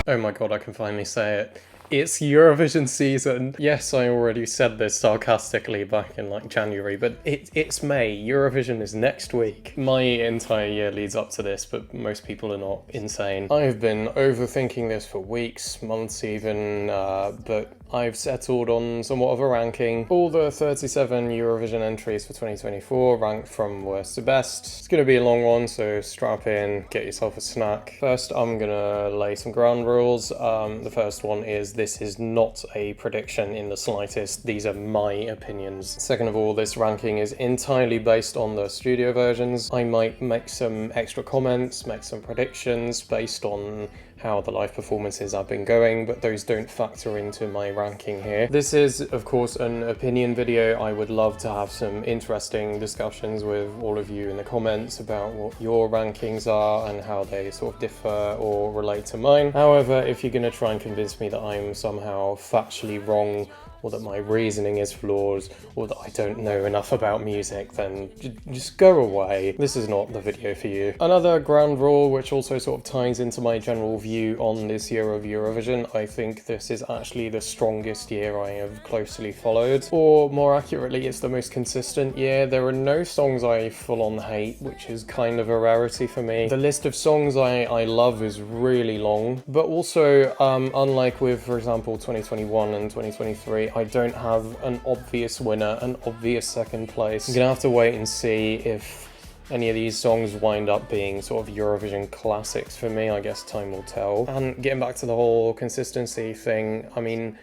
Oh my god, I can finally say it. It's Eurovision season. Yes, I already said this sarcastically back in like January, but it's May. Eurovision is next week. My entire year leads up to this, but most people are not insane. I've been overthinking this for weeks, months even, but I've settled on somewhat of a ranking. All the 37 Eurovision entries for 2024 ranked from worst to best. It's gonna be a long one, so strap in, get yourself a snack. First, I'm gonna lay some ground rules. The first one is this is not a prediction in the slightest. These are my opinions. Second of all, this ranking is entirely based on the studio versions. I might make some extra comments, make some predictions based on how the live performances have been going, but those don't factor into my ranking here. This is, of course, an opinion video. I would love to have some interesting discussions with all of you in the comments about what your rankings are and how they sort of differ or relate to mine. However, if you're going to try and convince me that I'm somehow factually wrong, or that my reasoning is flawed, or that I don't know enough about music, then just go away. This is not the video for you. Another ground rule, which also sort of ties into my general view on this year of Eurovision, I think this is actually the strongest year I have closely followed. Or more accurately, it's the most consistent year. There are no songs I full-on hate, which is kind of a rarity for me. The list of songs I love is really long, but also, unlike with, for example, 2021 and 2023, I don't have an obvious winner, an obvious second place. I'm gonna have to wait and see if any of these songs wind up being sort of Eurovision classics for me. I guess time will tell. And getting back to the whole consistency thing, I mean,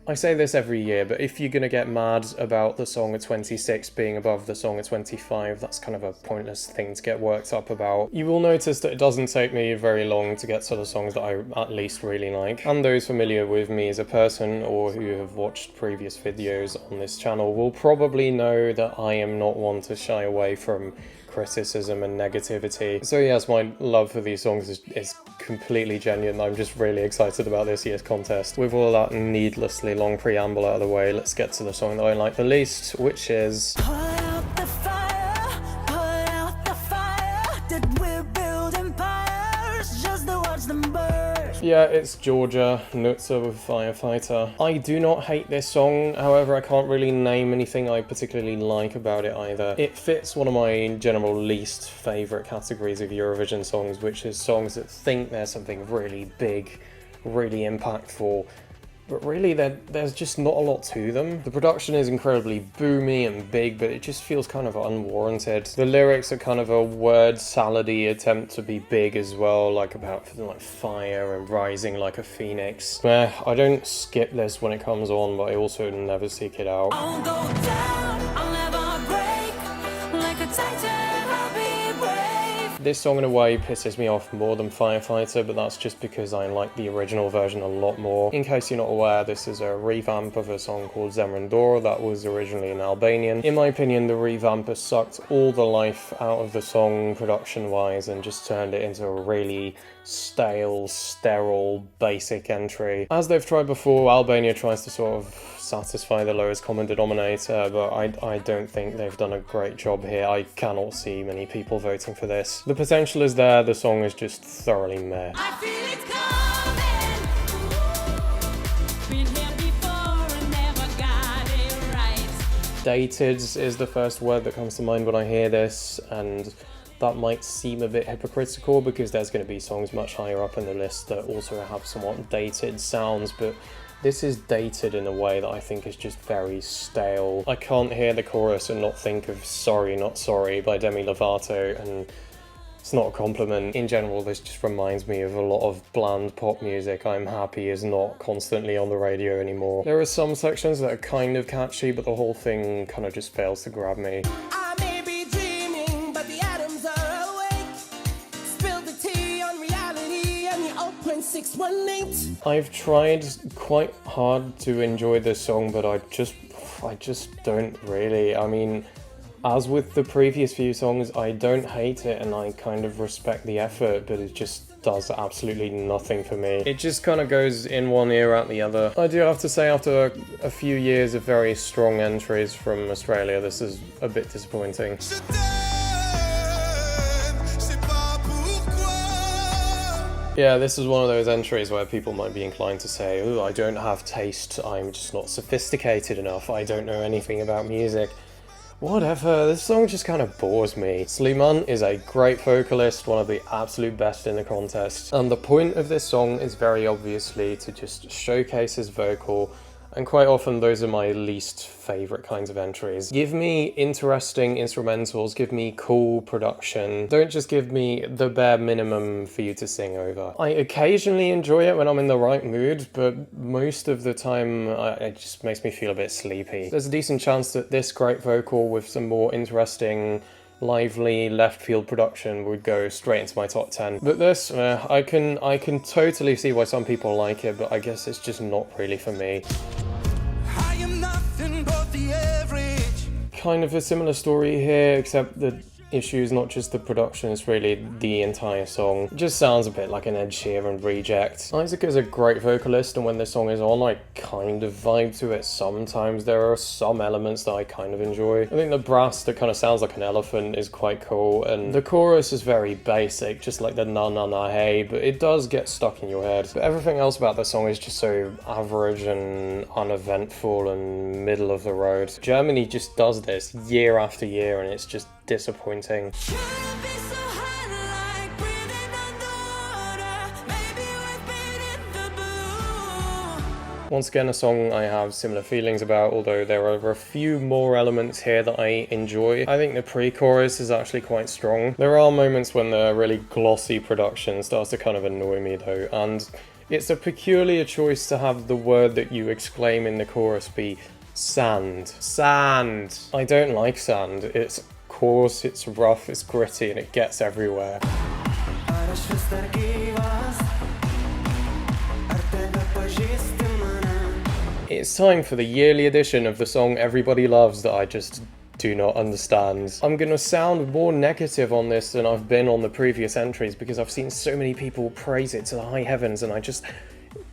I say this every year, but if you're gonna get mad about the song at 26 being above the song at 25, that's kind of a pointless thing to get worked up about. You will notice that it doesn't take me very long to get to the songs that I at least really like. And those familiar with me as a person or who have watched previous videos on this channel will probably know that I am not one to shy away from criticism and negativity. So yes, my love for these songs is completely genuine. I'm just really excited about this year's contest. With all that needlessly long preamble out of the way, let's get to the song that I like the least, which is... Yeah, it's Georgia, Nutzer with Firefighter. I do not hate this song, however I can't really name anything I particularly like about it either. It fits one of my general least favourite categories of Eurovision songs, which is songs that think there's something really big, really impactful, but really there's just not a lot to them. The production is incredibly boomy and big, but it just feels kind of unwarranted. The lyrics are kind of a word salady attempt to be big as well, like about like fire and rising like a phoenix. I don't skip this when it comes on, but I also never seek it out. I'll go down, I'll never break, like a titan. This song in a way pisses me off more than Firefighter, but that's just because I like the original version a lot more. In case you're not aware, this is a revamp of a song called Zemrindor that was originally in Albanian. In my opinion, the revamp has sucked all the life out of the song production-wise and just turned it into a really stale, sterile, basic entry. As they've tried before, Albania tries to sort of satisfy the lowest common denominator, but I don't think they've done a great job here. I cannot see many people voting for this. The potential is there, the song is just thoroughly meh. I feel it coming. Been here before and never got it right. Dated is the first word that comes to mind when I hear this, and that might seem a bit hypocritical because there's going to be songs much higher up in the list that also have somewhat dated sounds, but this is dated in a way that I think is just very stale. I can't hear the chorus and not think of Sorry Not Sorry by Demi Lovato, and it's not a compliment. In general, this just reminds me of a lot of bland pop music I'm happy is not constantly on the radio anymore. There are some sections that are kind of catchy, but the whole thing kind of just fails to grab me. I've tried quite hard to enjoy this song, but I just don't really. I mean, as with the previous few songs, I don't hate it and I kind of respect the effort, but it just does absolutely nothing for me. It just kind of goes in one ear out the other. I do have to say, after a few years of very strong entries from Australia, this is a bit disappointing. Yeah, this is one of those entries where people might be inclined to say, oh, I don't have taste, I'm just not sophisticated enough, I don't know anything about music. Whatever, this song just kind of bores me. Slimane is a great vocalist, one of the absolute best in the contest, and the point of this song is very obviously to just showcase his vocal, and quite often those are my least favourite kinds of entries. Give me interesting instrumentals, give me cool production, don't just give me the bare minimum for you to sing over. I occasionally enjoy it when I'm in the right mood, but most of the time it just makes me feel a bit sleepy. There's a decent chance that this great vocal with some more interesting lively left field production would go straight into my top 10. But this, I can totally see why some people like it, but I guess it's just not really for me. I am nothing but the average. Kind of a similar story here, except the issue is not just the production, it's really the entire song. It just sounds a bit like an Ed Sheeran reject. Isaac is a great vocalist, and when this song is on, I kind of vibe to it sometimes. There are some elements that I kind of enjoy. I think the brass that kind of sounds like an elephant is quite cool, and the chorus is very basic, just like the na na na hey, but it does get stuck in your head. But everything else about the song is just so average and uneventful and middle of the road. Germany just does this year after year, and it's just disappointing. Once again, a song I have similar feelings about, although there are a few more elements here that I enjoy. I think the pre-chorus is actually quite strong. There are moments when the really glossy production starts to kind of annoy me though, and it's a peculiar choice to have the word that you exclaim in the chorus be sand. Sand! I don't like sand. It's coarse, it's rough, it's gritty, and it gets everywhere. It's time for the yearly edition of the song everybody loves that I just do not understand. I'm gonna sound more negative on this than I've been on the previous entries because I've seen so many people praise it to the high heavens, and I just...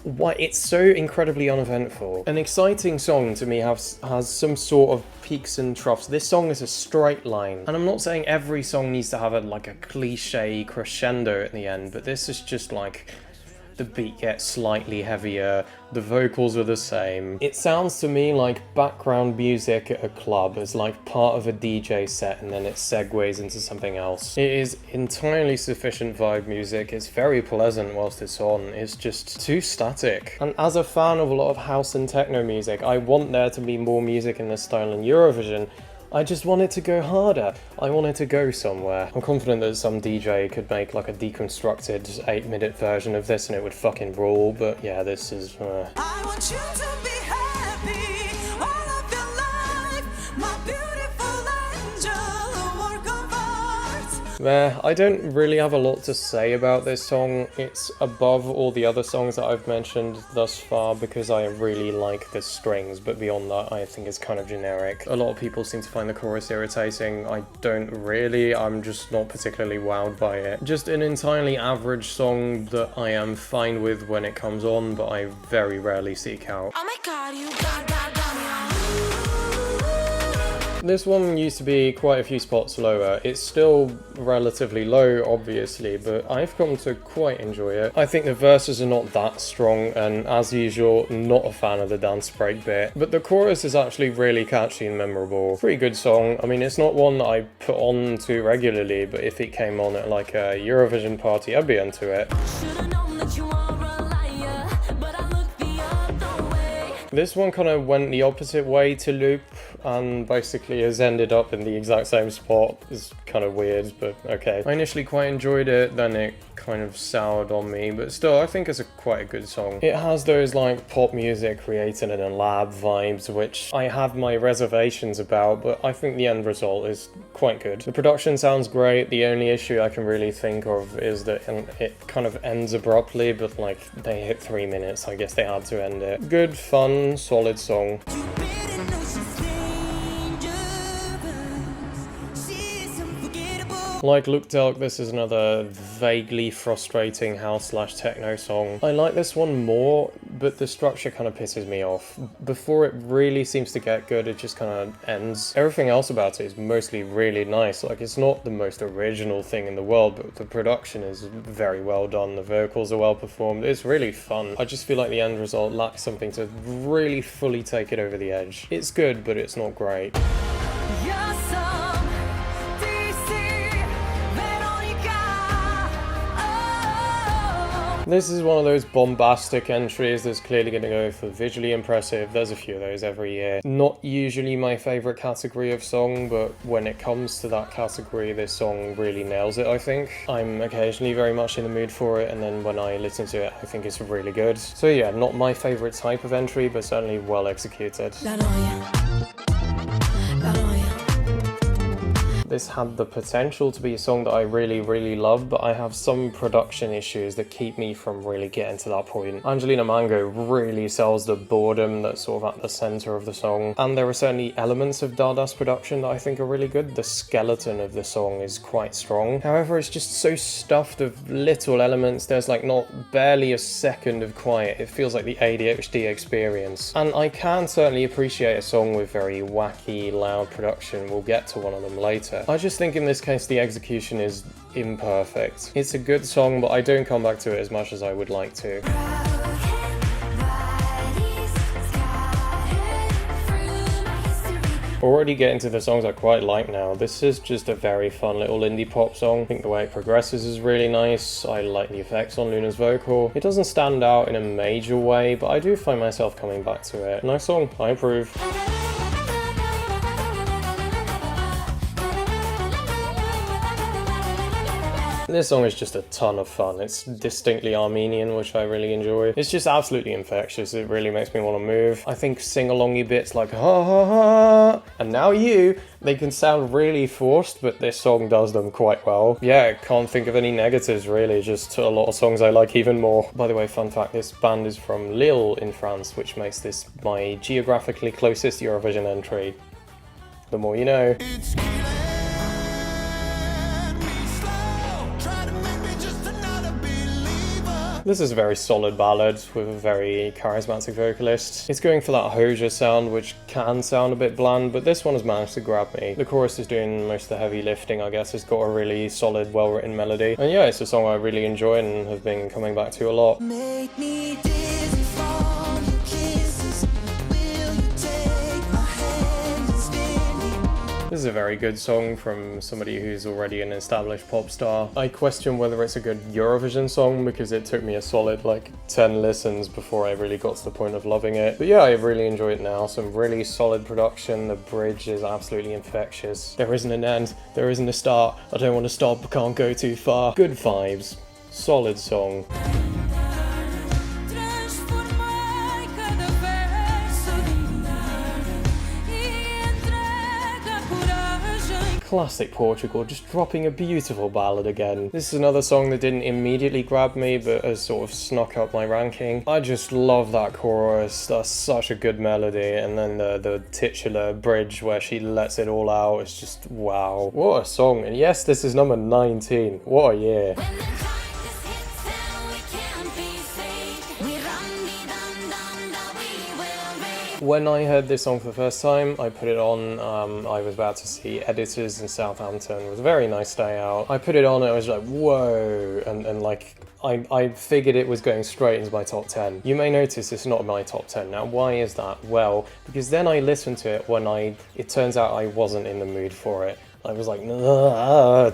why, it's so incredibly uneventful. An exciting song to me has some sort of peaks and troughs. This song is a straight line, and I'm not saying every song needs to have like a cliche crescendo at the end, but this is just like the beat gets slightly heavier, the vocals are the same. It sounds to me like background music at a club. It's like part of a DJ set and then it segues into something else. It is entirely sufficient vibe music. It's very pleasant whilst it's on. It's just too static. And as a fan of a lot of house and techno music, I want there to be more music in this style in Eurovision. I just want it to go harder. I want it to go somewhere. I'm confident that some DJ could make like a deconstructed 8-minute version of this and it would fucking rule, but yeah, this is... I want you to be happy all of your life, my beautiful angel, a work of art. There, I don't really have a lot to say about this song. It's above all the other songs that I've mentioned thus far because I really like the strings, but beyond that I think it's kind of generic. A lot of people seem to find the chorus irritating. I don't really, I'm just not particularly wowed by it. Just an entirely average song that I am fine with when it comes on, but I very rarely seek out. Oh my god, you got me on. This one used to be quite a few spots lower. It's still relatively low, obviously, but I've come to quite enjoy it. I think the verses are not that strong, and as usual, not a fan of the dance break bit. But the chorus is actually really catchy and memorable. Pretty good song. I mean, it's not one that I put on too regularly, but if it came on at like a Eurovision party, I'd be into it. Should've known that you are a liar, but I looked the other way. This one kind of went the opposite way to Loop, and basically has ended up in the exact same spot. It's kind of weird, but okay. I initially quite enjoyed it, then it kind of soured on me, but still, I think it's quite a good song. It has those like pop music created in a lab vibes, which I have my reservations about, but I think the end result is quite good. The production sounds great. The only issue I can really think of is that it kind of ends abruptly, but like they hit 3 minutes, I guess they had to end it. Good, fun, solid song. You better know she's dangerous. She's unforgettable. Like Look Dark, this is another vaguely frustrating house/techno song. I like this one more, but the structure kind of pisses me off. Before it really seems to get good, it just kind of ends. Everything else about it is mostly really nice. Like, it's not the most original thing in the world, but the production is very well done. The vocals are well performed. It's really fun. I just feel like the end result lacks something to really fully take it over the edge. It's good, but it's not great. This is one of those bombastic entries that's clearly going to go for visually impressive. There's a few of those every year. Not usually my favourite category of song, but when it comes to that category, this song really nails it, I think. I'm occasionally very much in the mood for it, and then when I listen to it, I think it's really good. So yeah, not my favourite type of entry, but certainly well executed. This had the potential to be a song that I really love, but I have some production issues that keep me from really getting to that point. Angelina Mango really sells the boredom that's sort of at the centre of the song, and there are certainly elements of Dada's production that I think are really good. The skeleton of the song is quite strong. However, it's just so stuffed of little elements. There's like barely a second of quiet. It feels like the ADHD experience. And I can certainly appreciate a song with very wacky, loud production. We'll get to one of them later. I just think in this case the execution is imperfect. It's a good song, but I don't come back to it as much as I would like to. Already getting to the songs I quite like now. This is just a very fun little indie pop song. I think the way it progresses is really nice. I like the effects on Luna's vocal. It doesn't stand out in a major way, but I do find myself coming back to it. Nice song, I approve. This song is just a ton of fun. It's distinctly Armenian, which I really enjoy. It's just absolutely infectious. It really makes me want to move. I think sing-alongy bits like ha ha ha and now you, they can sound really forced, but this song does them quite well. Yeah, can't think of any negatives really, just a lot of songs I like even more. By the way, fun fact, this band is from Lille in France, which makes this my geographically closest Eurovision entry. The more you know. This is a very solid ballad with a very charismatic vocalist. It's going for that Hoja sound, which can sound a bit bland, but this one has managed to grab me. The chorus is doing most of the heavy lifting, I guess. It's got a really solid, well-written melody. And yeah, it's a song I really enjoy and have been coming back to a lot. Make me dizzy from your kisses. Will you take my hand and spin me? This is a very good song from somebody who's already an established pop star. I question whether it's a good Eurovision song because it took me a solid like 10 listens before I really got to the point of loving it. But yeah, I really enjoy it now. Some really solid production. The bridge is absolutely infectious. There isn't an end, there isn't a start. I don't want to stop, but can't go too far. Good vibes. Solid song. Transformei cada verso e entrega coragem. Classic Portugal, just dropping a beautiful ballad again. This is another song that didn't immediately grab me, but has sort of snuck up my ranking. I just love that chorus. That's such a good melody, and then the titular bridge where she lets it all out. It's just wow. What a song. And yes, this is number 19. What a year. When the darkness hits and we can't be saved, we run, we dun, dun, dun, we will rave. When I heard this song for the first time, I put it on. I was about to see Editors in Southampton. It was a very nice day out. I put it on and I was like, whoa, and like, I figured it was going straight into my top 10. You may notice it's not my top 10. Now, why is that? Well, because then I listened to it when it turns out I wasn't in the mood for it. I was like,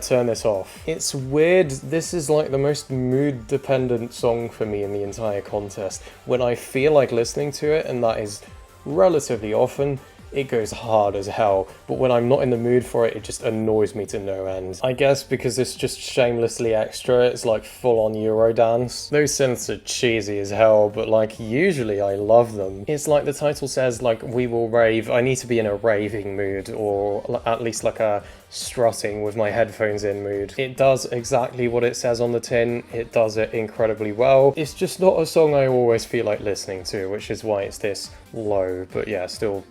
turn this off. It's weird. This is like the most mood-dependent song for me in the entire contest. When I feel like listening to it, and that is relatively often, it goes hard as hell, but when I'm not in the mood for it, it just annoys me to no end. I guess because it's just shamelessly extra, it's like full-on Eurodance. Those synths are cheesy as hell, but like usually I love them. It's like the title says, like, we will rave. I need to be in a raving mood, or at least like a strutting with my headphones in mood. It does exactly what it says on the tin. It does it incredibly well. It's just not a song I always feel like listening to, which is why it's this low, but yeah, still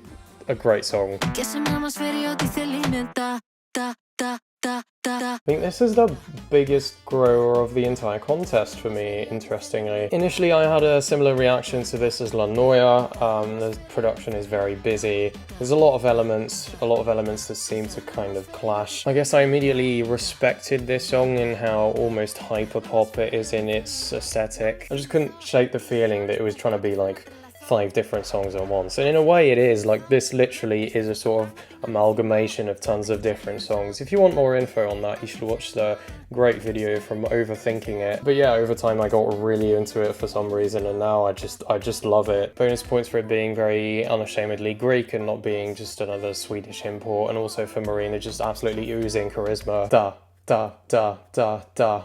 a great song. Que se me atmosfera e eu disse alimenta, tá, tá. I think this is the biggest grower of the entire contest for me, interestingly. Initially, I had a similar reaction to this as La Noia. The production is very busy. There's a lot of elements that seem to kind of clash. I guess I immediately respected this song in how almost hyper-pop it is in its aesthetic. I just couldn't shake the feeling that it was trying to be like 5 different songs at once, and in a way it is. Like, this literally is a sort of amalgamation of tons of different songs. If you want more info on that, you should watch the great video from Overthinking It. But yeah, over time I got really into it for some reason, and now I just love it. Bonus points for it being very unashamedly Greek and not being just another Swedish import, and also for Marina just absolutely oozing charisma. Da da da da da.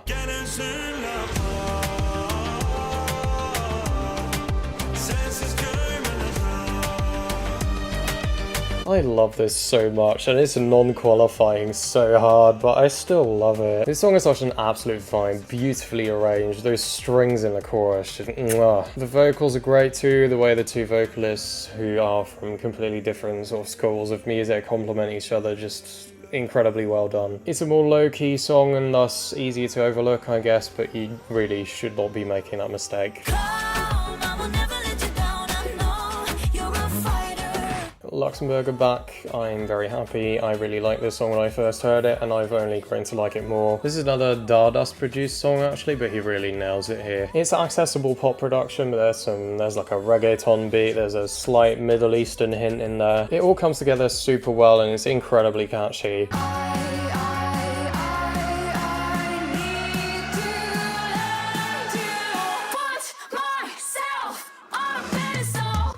I love this so much, and it's non-qualifying so hard, but I still love it. This song is such an absolute vibe, beautifully arranged. Those strings in the chorus, just mwah. The vocals are great too, the way the two vocalists, who are from completely different sort of schools of music, complement each other, just incredibly well done. It's a more low-key song and thus easy to overlook, I guess, but you really should not be making that mistake. Luxembourg are back. I'm very happy. I really liked this song when I first heard it, and I've only grown to like it more. This is another Dardust produced song actually, but he really nails it here. It's accessible pop production, but there's like a reggaeton beat, there's a slight Middle Eastern hint in there. It all comes together super well and it's incredibly catchy.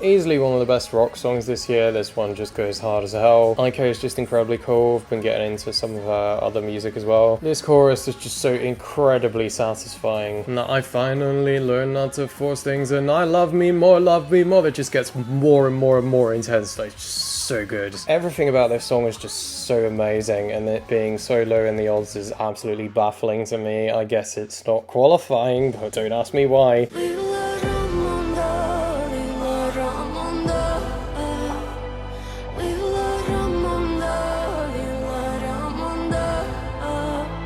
Easily one of the best rock songs this year. This one just goes hard as hell. Aiko is just incredibly cool. I've been getting into some of her other music as well. This chorus is just so incredibly satisfying. And I finally learned not to force things, and I love me more. It just gets more and more and more intense. Like, just so good. Everything about this song is just so amazing, and it being so low in the odds is absolutely baffling to me. I guess it's not qualifying, but don't ask me why.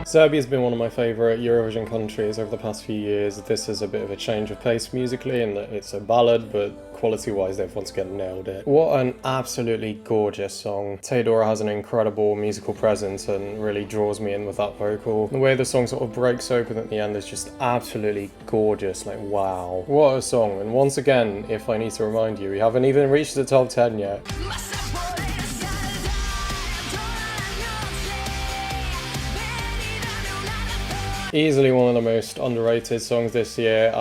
Serbia's been one of my favourite Eurovision countries over the past few years. This is a bit of a change of pace musically in that it's a ballad, but quality-wise they've once again nailed it. What an absolutely gorgeous song. Teodora has an incredible musical presence and really draws me in with that vocal. The way the song sort of breaks open at the end is just absolutely gorgeous, like wow. What a song, and once again, if I need to remind you, we haven't even reached the top 10 yet. Easily one of the most underrated songs this year.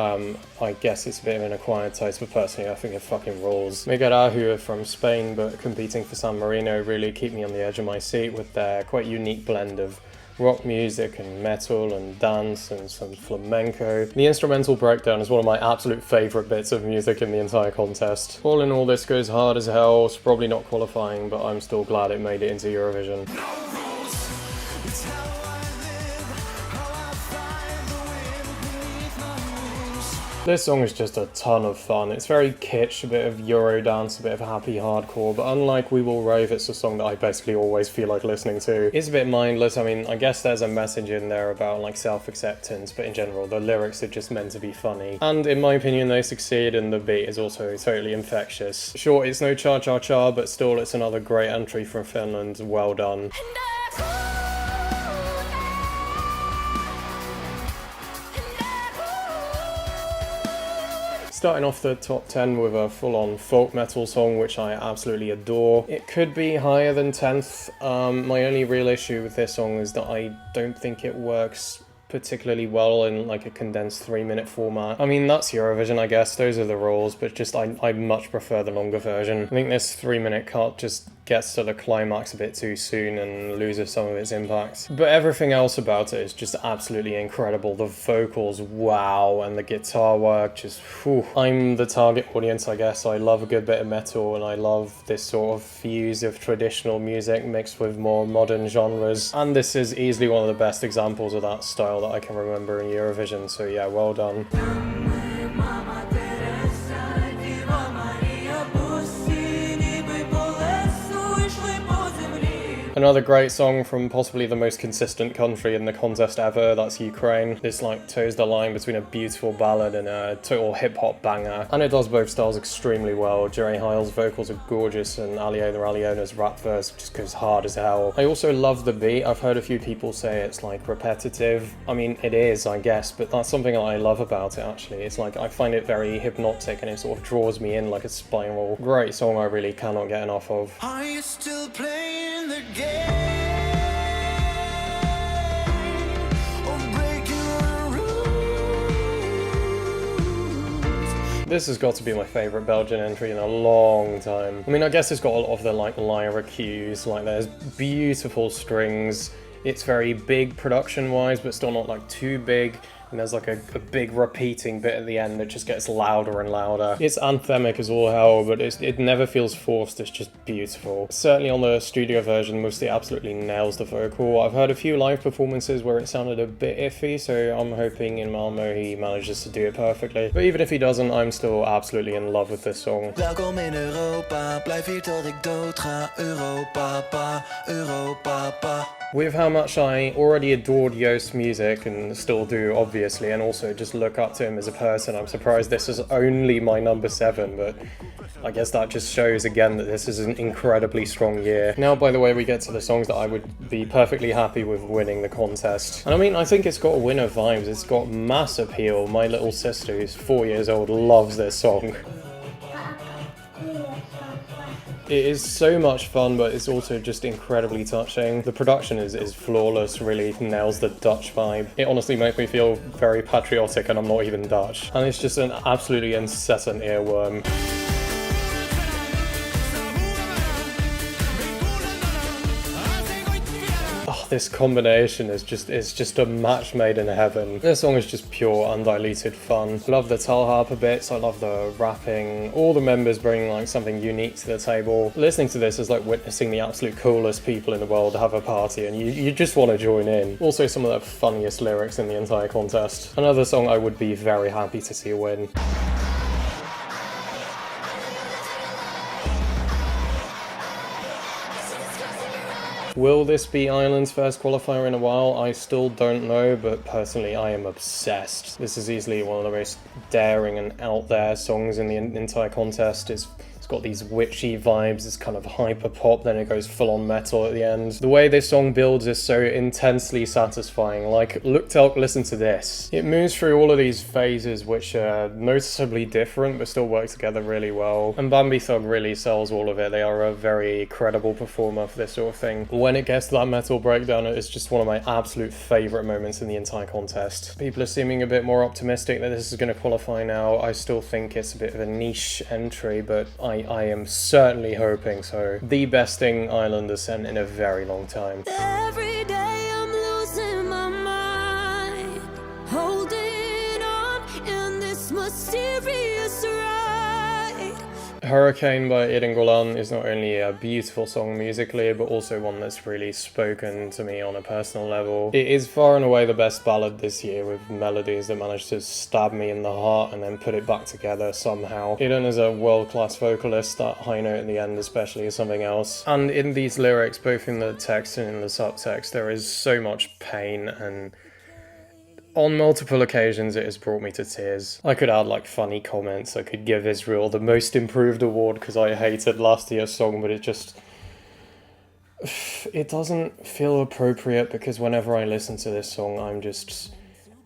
I guess it's a bit of an acquired taste, but personally I think it fucking rules. Megara, who are from Spain but competing for San Marino, really keep me on the edge of my seat with their quite unique blend of rock music and metal and dance and some flamenco. The instrumental breakdown is one of my absolute favourite bits of music in the entire contest. All in all, this goes hard as hell. It's probably not qualifying, but I'm still glad it made it into Eurovision. This song is just a ton of fun. It's very kitsch, a bit of Eurodance, a bit of happy hardcore, but unlike We Will Rave, it's a song that I basically always feel like listening to. It's a bit mindless. I mean, I guess there's a message in there about like self-acceptance, but in general, the lyrics are just meant to be funny. And in my opinion, they succeed, and the beat is also totally infectious. Sure, it's no cha-cha-cha, but still, it's another great entry from Finland. Well done. Starting off the top 10 with a full-on folk metal song, which I absolutely adore. It could be higher than 10th. My only real issue with this song is that I don't think it works particularly well in like a condensed 3-minute format. I mean, that's Eurovision, I guess, those are the rules, but just I much prefer the longer version. I think this 3-minute cut just gets to the climax a bit too soon and loses some of its impact. But everything else about it is just absolutely incredible. The vocals, wow, and the guitar work, just whew. I'm the target audience, I guess. I love a good bit of metal, and I love this sort of fuse of traditional music mixed with more modern genres. And this is easily one of the best examples of that style that I can remember in Eurovision, so yeah, well done. Another great song from possibly the most consistent country in the contest ever, that's Ukraine. This like toes the line between a beautiful ballad and a total hip-hop banger. And it does both styles extremely well. Jerry Heil's vocals are gorgeous and Aliona's rap verse just goes hard as hell. I also love the beat. I've heard a few people say it's like repetitive. I mean, it is, I guess, but that's something that I love about it actually. It's like I find it very hypnotic and it sort of draws me in like a spiral. Great song I really cannot get enough of. Are you still playing the game? Or breaking the rules? This has got to be my favourite Belgian entry in a long time. I mean, I guess it's got a lot of the like lyra cues, like there's beautiful strings. It's very big production-wise, but still not like too big. And there's like a big repeating bit at the end that just gets louder and louder. It's anthemic as all hell, but it never feels forced, it's just beautiful. Certainly on the studio version, Musti absolutely nails the vocal. I've heard a few live performances where it sounded a bit iffy, so I'm hoping in Malmo he manages to do it perfectly. But even if he doesn't, I'm still absolutely in love with this song. Welkom in Europa, blijf hier tot ik dood ga. Europapa, Europapa. With how much I already adored Joost's music, and still do obviously, and also just look up to him as a person, I'm surprised this is only my number 7, but I guess that just shows again that this is an incredibly strong year. Now, by the way, we get to the songs that I would be perfectly happy with winning the contest. And I mean, I think it's got a winner vibes, it's got mass appeal. My little sister, who's 4 years old, loves this song. It is so much fun, but it's also just incredibly touching. The production is flawless, really nails the Dutch vibe. It honestly makes me feel very patriotic, and I'm not even Dutch. And it's just an absolutely incessant earworm. This combination is just a match made in heaven. This song is just pure, undiluted fun. I love the talharpa bits, I love the rapping, all the members bringing like something unique to the table. Listening to this is like witnessing the absolute coolest people in the world have a party, and you just want to join in. Also some of the funniest lyrics in the entire contest. Another song I would be very happy to see win. Will this be Ireland's first qualifier in a while? I still don't know, but personally I am obsessed. This is easily one of the most daring and out there songs in the entire contest. It's got these witchy vibes, it's kind of hyper pop, then it goes full on metal at the end. The way this song builds is so intensely satisfying. Like, listen to this. It moves through all of these phases which are noticeably different but still work together really well. And Bambi Thug really sells all of it. They are a very credible performer for this sort of thing. When it gets to that metal breakdown, it's just one of my absolute favourite moments in the entire contest. People are seeming a bit more optimistic that this is going to qualify now. I still think it's a bit of a niche entry, but I am certainly hoping so. The best thing Ireland has sent in a very long time. Every day I'm losing my mind, holding on in this mysterious ride. Hurricane by Eden Golan is not only a beautiful song musically, but also one that's really spoken to me on a personal level. It is far and away the best ballad this year, with melodies that manage to stab me in the heart and then put it back together somehow. Eden is a world-class vocalist. That high note at the end especially is something else. And in these lyrics, both in the text and in the subtext, there is so much pain, and on multiple occasions it has brought me to tears. I could add like funny comments, I could give Israel the most improved award because I hated last year's song, but it doesn't feel appropriate, because whenever I listen to this song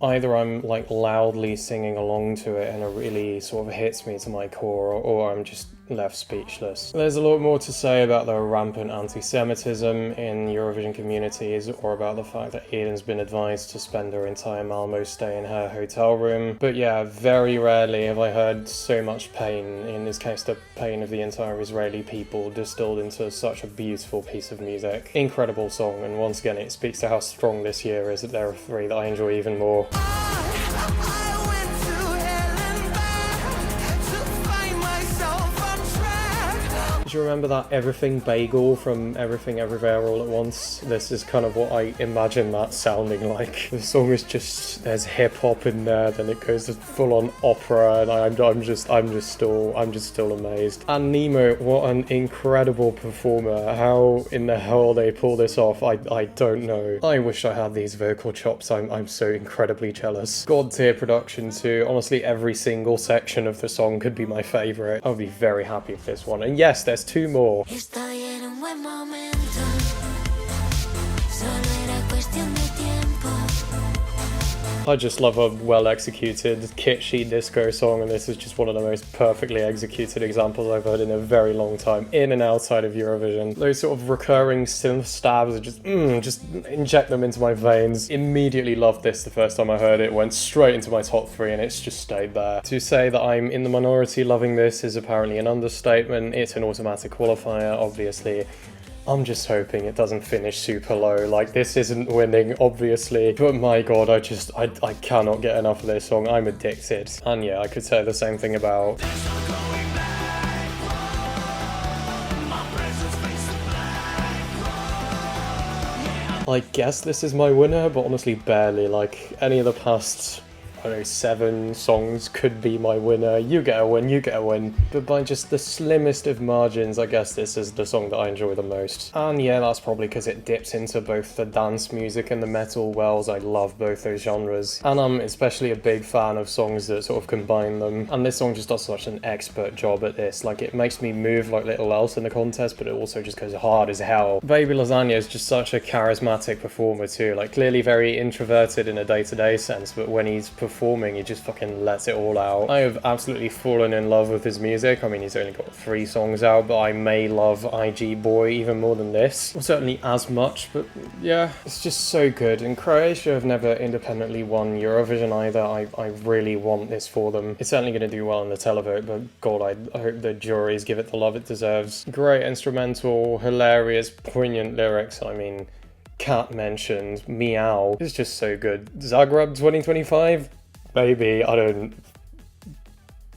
either I'm like loudly singing along to it and it really sort of hits me to my core, or I'm just left speechless. There's a lot more to say about the rampant anti-Semitism in Eurovision communities, or about the fact that Eden's been advised to spend her entire Malmo stay in her hotel room. But yeah, very rarely have I heard so much pain, in this case the pain of the entire Israeli people, distilled into such a beautiful piece of music. Incredible song, and once again it speaks to how strong this year is that there are 3 that I enjoy even more. I went to hell and back to find myself on track. Do you remember that everything bagel from Everything Everywhere All at Once? This is kind of what I imagine that sounding like. The song is just, there's hip hop in there, then it goes to full on opera, and I'm just still amazed. And Nemo, what an incredible performer. How in the hell they pull this off, I don't know. I wish I had these vocal chops. I'm so incredibly jealous. God tier production too. Honestly, every single section of the song could be my favorite. I would be very happy with this one. And yes, there's two more. Estoy en un buen momento. Solo era cuestión de tiempo. I just love a well-executed, kitschy disco song, and this is just one of the most perfectly executed examples I've heard in a very long time, in and outside of Eurovision. Those sort of recurring synth stabs are just inject them into my veins. Immediately loved this the first time I heard it, went straight into my top 3, and it's just stayed there. To say that I'm in the minority loving this is apparently an understatement. It's an automatic qualifier, obviously. I'm just hoping it doesn't finish super low. Like, this isn't winning, obviously, but my god, I cannot get enough of this song. I'm addicted. And yeah, I could say the same thing about I guess this is my winner, but honestly barely. Like, any of the past, I don't know, 7 songs could be my winner. You get a win, you get a win. But by just the slimmest of margins, I guess this is the song that I enjoy the most. And yeah, that's probably because it dips into both the dance music and the metal wells. I love both those genres. And I'm especially a big fan of songs that sort of combine them. And this song just does such an expert job at this. Like, it makes me move like little else in the contest, but it also just goes hard as hell. Baby Lasagna is just such a charismatic performer too. Like, clearly very introverted in a day-to-day sense, but when he's performing, he just fucking lets it all out. I have absolutely fallen in love with his music. I mean, he's only got 3 songs out, but I may love IG Boy even more than this. Well, certainly as much, but yeah, it's just so good. And Croatia have never independently won Eurovision either. I really want this for them. It's certainly going to do well in the televote, but god, I hope the juries give it the love it deserves. Great instrumental, hilarious, poignant lyrics. I mean, Cat mentioned, Meow. It's just so good. Zagreb 2025? Baby, I don't...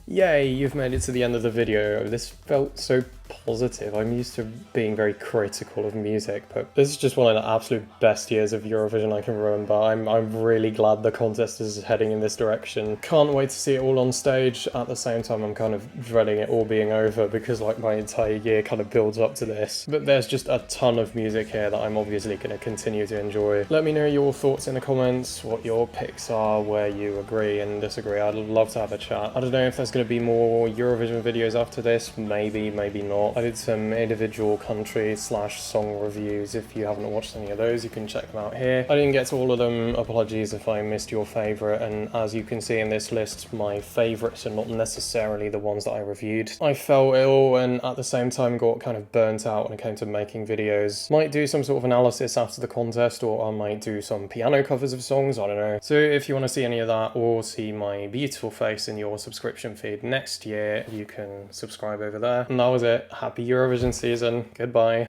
Yay, you've made it to the end of the video. This felt so positive. I'm used to being very critical of music, but this is just one of the absolute best years of Eurovision I can remember. I'm really glad the contest is heading in this direction. Can't wait to see it all on stage. At the same time, I'm kind of dreading it all being over because like my entire year kind of builds up to this. But there's just a ton of music here that I'm obviously going to continue to enjoy. Let me know your thoughts in the comments, what your picks are, where you agree and disagree. I'd love to have a chat. I don't know if there's going to be more Eurovision videos after this. Maybe, maybe not. I did some individual country / song reviews. If you haven't watched any of those, you can check them out here. I didn't get to all of them. Apologies if I missed your favourite. And as you can see in this list, my favourites are not necessarily the ones that I reviewed. I felt ill and at the same time got kind of burnt out when it came to making videos. Might do some sort of analysis after the contest, or I might do some piano covers of songs, I don't know. So if you want to see any of that or see my beautiful face in your subscription feed next year, you can subscribe over there. And that was it. Happy Eurovision season. Goodbye.